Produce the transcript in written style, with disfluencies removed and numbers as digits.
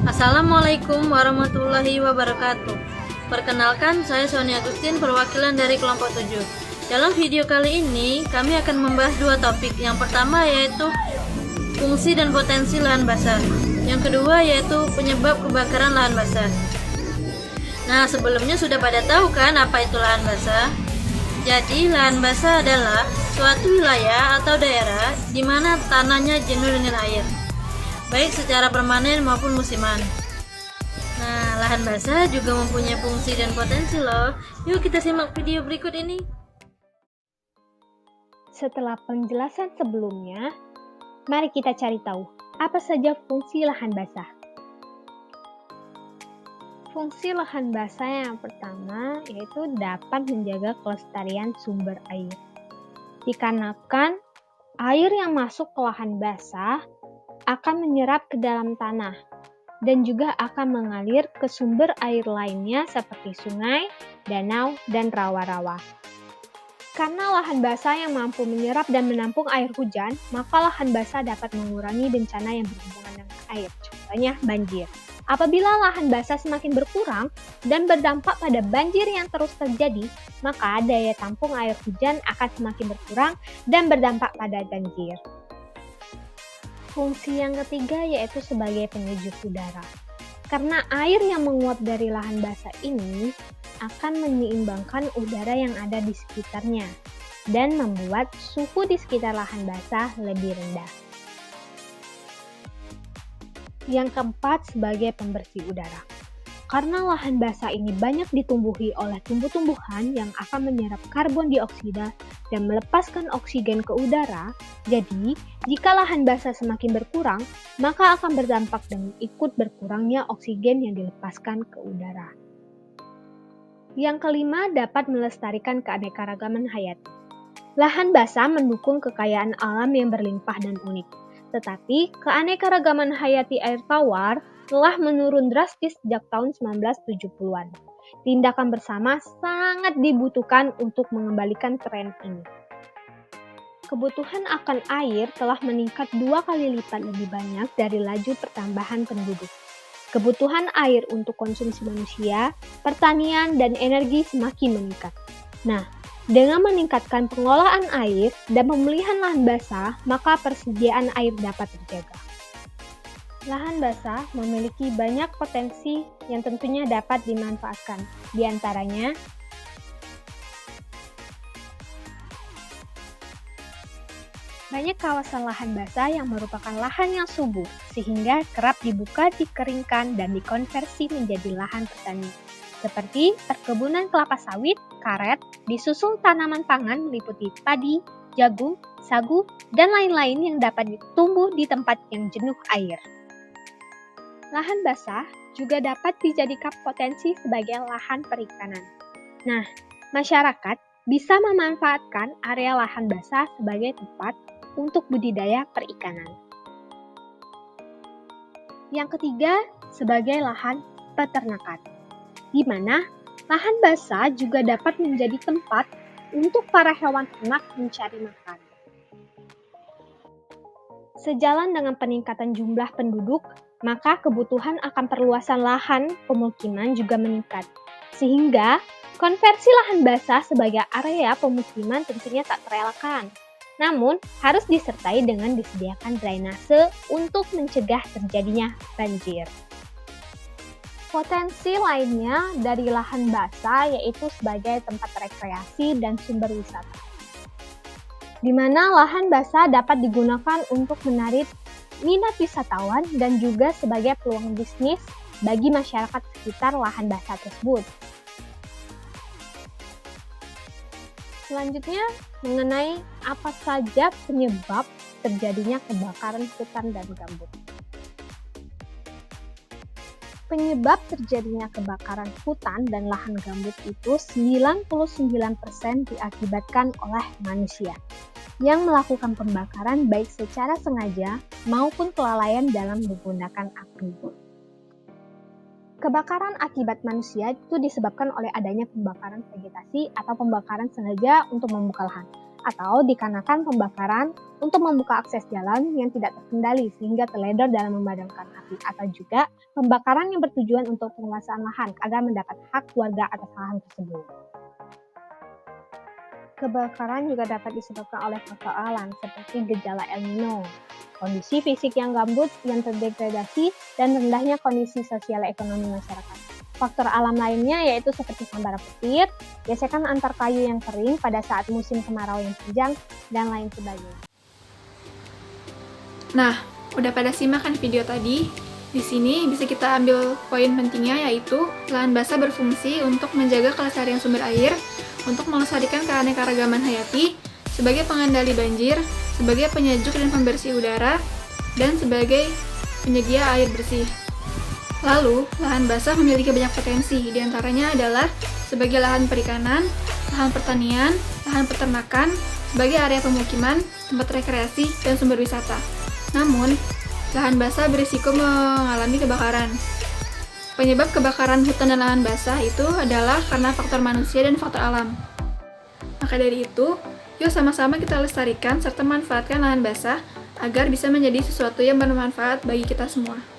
Assalamualaikum warahmatullahi wabarakatuh. Perkenalkan, saya Sony Agustin, perwakilan dari kelompok 7. Dalam video kali ini, kami akan membahas dua topik. Yang pertama yaitu fungsi dan potensi lahan basah. Yang kedua yaitu penyebab kebakaran lahan basah. Nah, sebelumnya sudah pada tahu kan apa itu lahan basah? Jadi, lahan basah adalah suatu wilayah atau daerah di mana tanahnya jenuh dengan air, baik secara permanen maupun musiman. Nah, lahan basah juga mempunyai fungsi dan potensi loh. Yuk kita simak video berikut ini. Setelah penjelasan sebelumnya, mari kita cari tahu apa saja fungsi lahan basah. Fungsi lahan basah yang pertama yaitu dapat menjaga kelestarian sumber air. Dikarenakan air yang masuk ke lahan basah akan menyerap ke dalam tanah dan juga akan mengalir ke sumber air lainnya seperti sungai, danau, dan rawa-rawa. Karena lahan basah yang mampu menyerap dan menampung air hujan, maka lahan basah dapat mengurangi bencana yang berhubungan dengan air, contohnya banjir. Apabila lahan basah semakin berkurang dan berdampak pada banjir yang terus terjadi, maka daya tampung air hujan akan semakin berkurang dan berdampak pada banjir. Fungsi yang ketiga yaitu sebagai penyejuk udara. Karena air yang menguap dari lahan basah ini akan menyeimbangkan udara yang ada di sekitarnya dan membuat suhu di sekitar lahan basah lebih rendah. Yang keempat, sebagai pembersih udara. Karena lahan basah ini banyak ditumbuhi oleh tumbuh-tumbuhan yang akan menyerap karbon dioksida dan melepaskan oksigen ke udara, jadi jika lahan basah semakin berkurang, maka akan berdampak dengan ikut berkurangnya oksigen yang dilepaskan ke udara. Yang kelima, dapat melestarikan keanekaragaman hayati. Lahan basah mendukung kekayaan alam yang berlimpah dan unik. Tetapi, keanekaragaman hayati air tawar telah menurun drastis sejak tahun 1970-an. Tindakan bersama sangat dibutuhkan untuk mengembalikan tren ini. Kebutuhan akan air telah meningkat 2 kali lipat lebih banyak dari laju pertambahan penduduk. Kebutuhan air untuk konsumsi manusia, pertanian, dan energi semakin meningkat. Nah, dengan meningkatkan pengelolaan air dan pemulihan lahan basah, maka persediaan air dapat terjaga. Lahan basah memiliki banyak potensi yang tentunya dapat dimanfaatkan. Di antaranya, banyak kawasan lahan basah yang merupakan lahan yang subur, sehingga kerap dibuka, dikeringkan, dan dikonversi menjadi lahan pertanian. Seperti perkebunan kelapa sawit, karet, disusul tanaman pangan meliputi padi, jagung, sagu, dan lain-lain yang dapat tumbuh di tempat yang jenuh air. Lahan basah juga dapat dijadikan potensi sebagai lahan perikanan. Nah, masyarakat bisa memanfaatkan area lahan basah sebagai tempat untuk budidaya perikanan. Yang ketiga, sebagai lahan peternakan, di mana lahan basah juga dapat menjadi tempat untuk para hewan ternak mencari makan. Sejalan dengan peningkatan jumlah penduduk, maka kebutuhan akan perluasan lahan pemukiman juga meningkat, sehingga konversi lahan basah sebagai area pemukiman tentunya tak terelakkan. Namun, harus disertai dengan disediakan drainase untuk mencegah terjadinya banjir. Potensi lainnya dari lahan basah yaitu sebagai tempat rekreasi dan sumber wisata, di mana lahan basah dapat digunakan untuk menarik minat wisatawan dan juga sebagai peluang bisnis bagi masyarakat sekitar lahan basah tersebut. Selanjutnya, mengenai apa saja penyebab terjadinya kebakaran hutan dan gambut. Penyebab terjadinya kebakaran hutan dan lahan gambut itu 99% diakibatkan oleh manusia yang melakukan pembakaran baik secara sengaja maupun kelalaian dalam menggunakan api. Kebakaran akibat manusia itu disebabkan oleh adanya pembakaran vegetasi atau pembakaran sengaja untuk membuka lahan. atau dikarenakan pembakaran untuk membuka akses jalan yang tidak terkendali sehingga teledor dalam memadamkan api, atau juga pembakaran yang bertujuan untuk penguasaan lahan agar mendapat hak warga atas lahan tersebut. Kebakaran juga dapat disebabkan oleh faktor alam seperti gejala El Nino, kondisi fisik yang gambut yang terdegradasi, dan rendahnya kondisi sosial ekonomi masyarakat. Faktor alam lainnya yaitu seperti sambaran petir, gesekan antar kayu yang kering pada saat musim kemarau yang panjang, dan lain sebagainya. Nah, udah pada simak kan video tadi? Di sini bisa kita ambil poin pentingnya, yaitu lahan basah berfungsi untuk menjaga kelestarian sumber air, untuk melestarikan keanekaragaman hayati, sebagai pengendali banjir, sebagai penyejuk dan pembersih udara, dan sebagai penyedia air bersih. Lalu, lahan basah memiliki banyak potensi, diantaranya adalah sebagai lahan perikanan, lahan pertanian, lahan peternakan, sebagai area pemukiman, tempat rekreasi, dan sumber wisata. Namun, lahan basah berisiko mengalami kebakaran. Penyebab kebakaran hutan dan lahan basah itu adalah karena faktor manusia dan faktor alam. Maka dari itu, yuk sama-sama kita lestarikan serta manfaatkan lahan basah agar bisa menjadi sesuatu yang bermanfaat bagi kita semua.